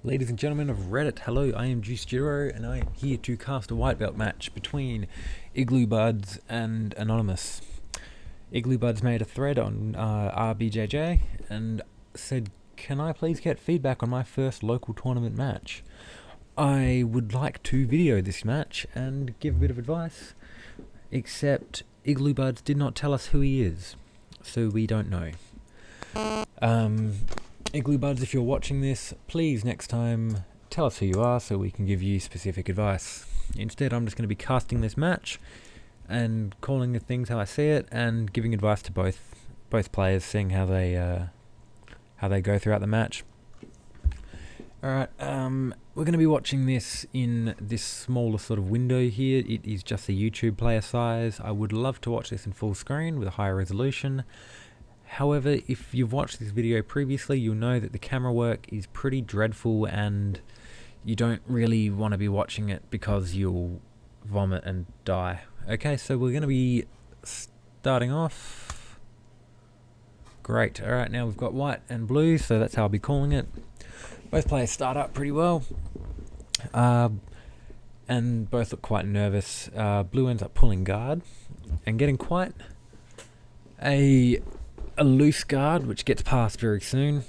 Ladies and gentlemen of Reddit, hello, I am Juice Jiro, and I am here to cast a white belt match between Igloobuds and Anonymous. Igloobuds made a thread on RBJJ and said, can I please get feedback on my first local tournament match? I would like to video this match and give a bit of advice, except Igloobuds did not tell us who he is, so we don't know. Igloobuds, if you're watching this, please next time tell us who you are so we can give you specific advice. Instead, I'm just going to be casting this match and calling the things how I see it and giving advice to both players, seeing how they go throughout the match. Alright, we're going to be watching this in this smaller sort of window here. It is just the YouTube player size. I would love to watch this in full screen with a higher resolution. However, if you've watched this video previously, you'll know that the camera work is pretty dreadful and you don't really want to be watching it because you'll vomit and die. Okay, so we're going to be starting off. Great. Alright, now we've got white and blue, so that's how I'll be calling it. Both players start up pretty well. And both look quite nervous. Blue ends up pulling guard and getting quite a loose guard, which gets passed very soon.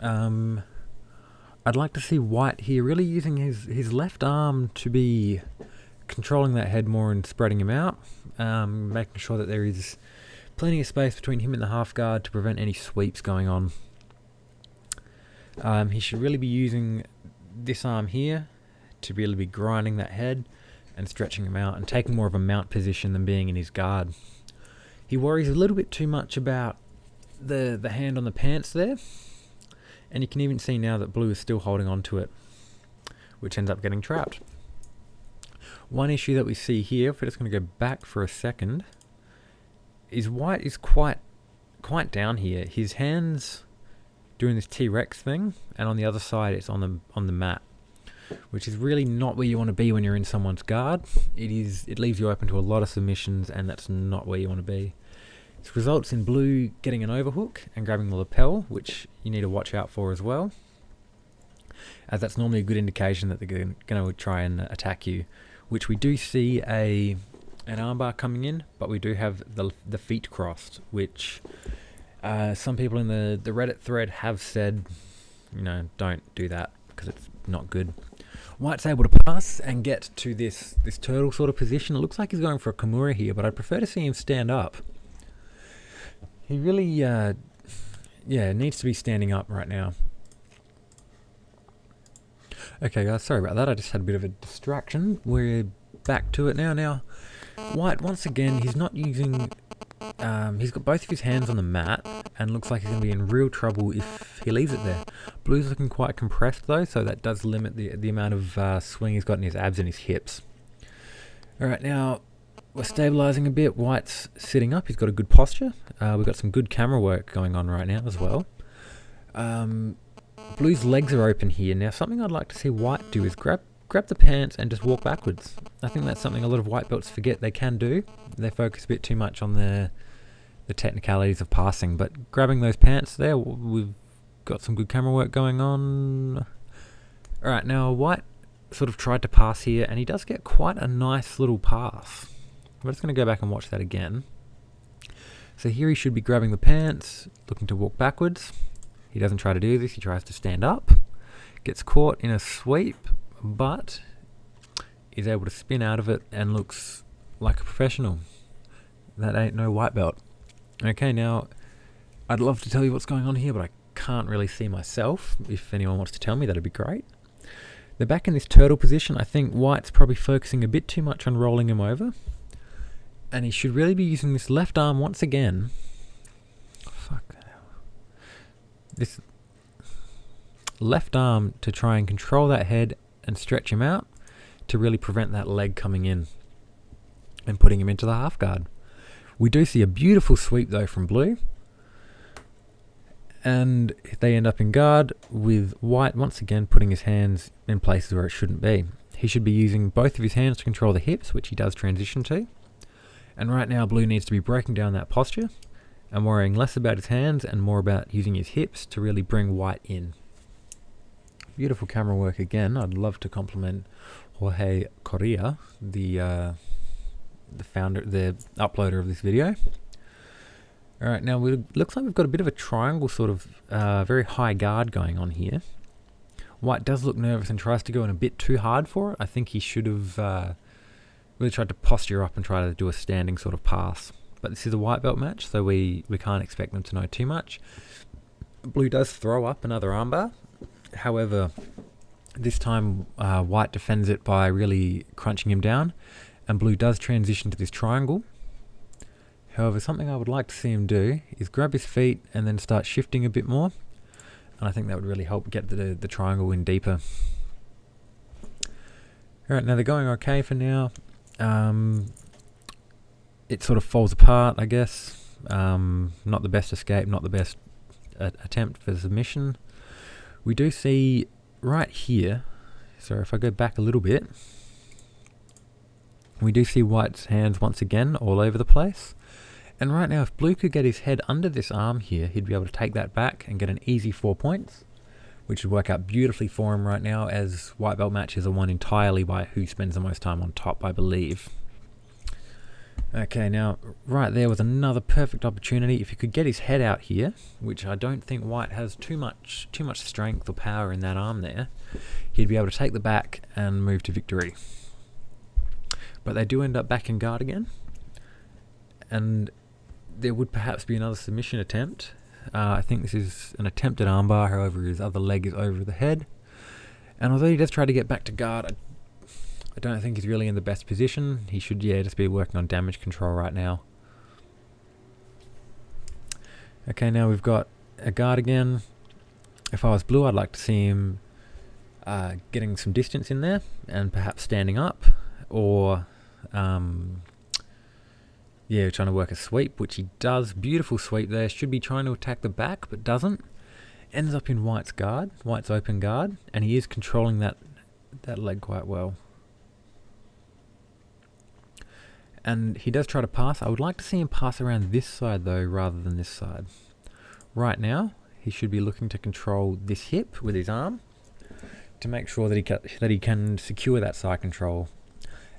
I'd like to see white here really using his left arm to be controlling that head more and spreading him out, making sure that there is plenty of space between him and the half guard to prevent any sweeps going on. He should really be using this arm here to really be grinding that head and stretching him out and taking more of a mount position than being in his guard. He worries a little bit too much about the hand on the pants there, and you can even see now that blue is still holding on to it, which ends up getting trapped. One issue that we see here, if we're just going to go back for a second, is white is quite down here. His hands doing this T-Rex thing, and on the other side it's on the mat, which is really not where you want to be when you're in someone's guard. It leaves you open to a lot of submissions, and that's not where you want to be. This results in blue getting an overhook and grabbing the lapel, which you need to watch out for as well, as that's normally a good indication that they're going to try and attack you, which we do see an armbar coming in, but we do have the feet crossed, which some people in the Reddit thread have said, don't do that because it's not good. White's able to pass and get to this turtle sort of position. It looks like he's going for a Kimura here, but I'd prefer to see him stand up. He really, needs to be standing up right now. Okay guys, sorry about that, I just had a bit of a distraction. We're back to it now. Now, white, once again, he's not using, he's got both of his hands on the mat, and looks like he's going to be in real trouble if he leaves it there. Blue's looking quite compressed though, so that does limit the amount of swing he's got in his abs and his hips. Alright, now, we're stabilizing a bit. White's sitting up, he's got a good posture. We've got some good camera work going on right now as well. Blue's legs are open here. Now something I'd like to see white do is grab the pants and just walk backwards. I think that's something a lot of white belts forget they can do. They focus a bit too much on the technicalities of passing, but grabbing those pants there, we've got some good camera work going on. Alright, now white sort of tried to pass here, and he does get quite a nice little pass. I'm just going to go back and watch that again. So here he should be grabbing the pants, looking to walk backwards. He doesn't try to do this, he tries to stand up. Gets caught in a sweep, but is able to spin out of it and looks like a professional. That ain't no white belt. Okay, now, I'd love to tell you what's going on here, but I can't really see myself. If anyone wants to tell me, that'd be great. They're back in this turtle position. I think white's probably focusing a bit too much on rolling him over. And he should really be using this left arm once again. This left arm to try and control that head and stretch him out to really prevent that leg coming in and putting him into the half guard. We do see a beautiful sweep though from blue. And they end up in guard with white once again putting his hands in places where it shouldn't be. He should be using both of his hands to control the hips, which he does transition to. And right now blue needs to be breaking down that posture and worrying less about his hands and more about using his hips to really bring white in. beautiful camera work again. I'd love to compliment Jorge Correa, the founder, the uploader of this video. Alright, now looks like we've got a bit of a triangle sort of very high guard going on here. White does look nervous and tries to go in a bit too hard for it. I think he should have really tried to posture up and try to do a standing sort of pass. But this is a white belt match, so we can't expect them to know too much. Blue does throw up another armbar. However, this time White defends it by really crunching him down, and Blue does transition to this triangle. However, something I would like to see him do is grab his feet and then start shifting a bit more, and I think that would really help get the triangle in deeper. Alright, now they're going okay for now. It sort of falls apart, I guess. Not the best escape, not the best attempt for submission. We do see right here, so if I go back a little bit, we do see White's hands once again all over the place. And right now, if Blue could get his head under this arm here, he'd be able to take that back and get an easy 4 points, which would work out beautifully for him right now, as white belt matches are won entirely by who spends the most time on top, I believe. Okay, now right there was another perfect opportunity. If he could get his head out here, which I don't think White has too much strength or power in that arm there, he'd be able to take the back and move to victory. But they do end up back in guard again, and there would perhaps be another submission attempt. I think this is an attempted armbar, however his other leg is over the head. And although he does try to get back to guard, I don't think he's really in the best position. He should, just be working on damage control right now. Okay, now we've got a guard again. If I was Blue, I'd like to see him getting some distance in there and perhaps standing up, or trying to work a sweep, which he does. Beautiful sweep there. Should be trying to attack the back, but doesn't. Ends up in White's guard, White's open guard, and he is controlling that leg quite well. And he does try to pass. I would like to see him pass around this side though, rather than this side. Right now, he should be looking to control this hip with his arm to make sure that he can secure that side control.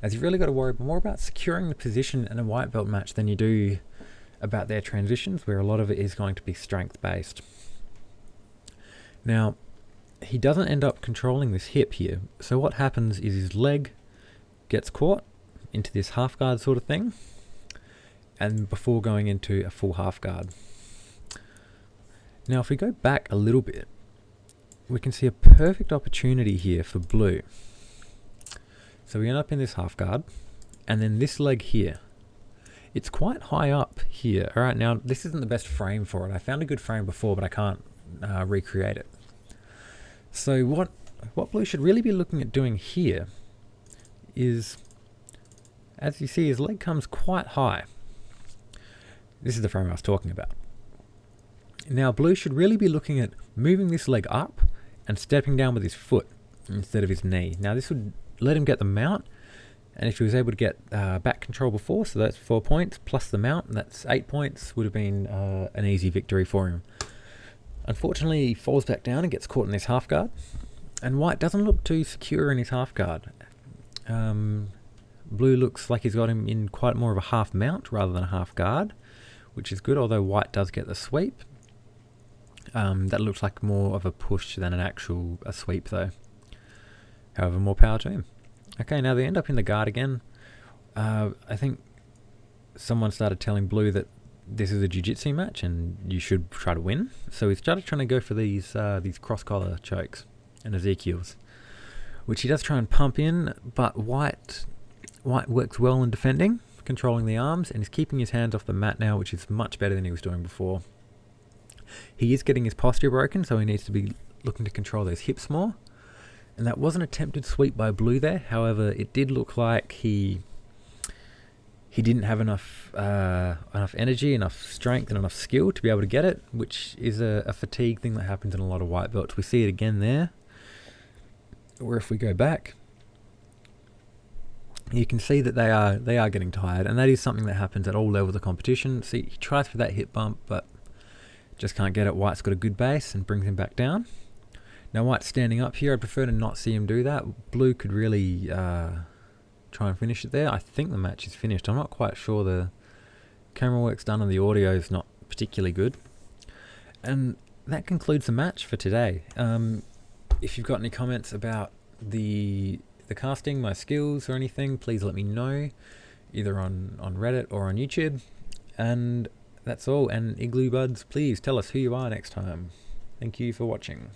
As you've really got to worry more about securing the position in a white belt match than you do about their transitions, where a lot of it is going to be strength based. Now, he doesn't end up controlling this hip here. So what happens is his leg gets caught into this half guard sort of thing, and before going into a full half guard. Now if we go back a little bit, we can see a perfect opportunity here for Blue. So we end up in this half guard, and then this leg here, it's quite high up here. Alright, now this isn't the best frame for it. I found a good frame before, but I can't recreate it. So what Blue should really be looking at doing here is, as you see, his leg comes quite high. This is the frame I was talking about. Now Blue should really be looking at moving this leg up and stepping down with his foot instead of his knee. Now this would let him get the mount, and if he was able to get back control before, so that's 4 points, plus the mount, that's 8 points, would have been an easy victory for him. Unfortunately, he falls back down and gets caught in this half guard, and White doesn't look too secure in his half guard. Blue looks like he's got him in quite more of a half mount rather than a half guard, which is good, although White does get the sweep. That looks like more of a push than an actual sweep though. However, more power to him. Okay, now they end up in the guard again. I think someone started telling Blue that this is a jiu-jitsu match and you should try to win. So he started trying to go for these cross-collar chokes and Ezekiel's, which he does try and pump in, but White works well in defending, controlling the arms, and is keeping his hands off the mat now, which is much better than he was doing before. He is getting his posture broken, so he needs to be looking to control those hips more. And that was an attempted sweep by Blue there. However, it did look like he didn't have enough energy, enough strength, and enough skill to be able to get it, which is a fatigue thing that happens in a lot of white belts. We see it again there, where if we go back, you can see that they are getting tired, and that is something that happens at all levels of competition. See, he tries for that hip bump, but just can't get it. White's got a good base and brings him back down. Now White's standing up here. I'd prefer to not see him do that. Blue could really try and finish it there. I think the match is finished. I'm not quite sure. The camera work's done and the audio is not particularly good. And that concludes the match for today. If you've got any comments about the casting, my skills or anything, please let me know, either on Reddit or on YouTube. And that's all. And Igloobuds, please tell us who you are next time. Thank you for watching.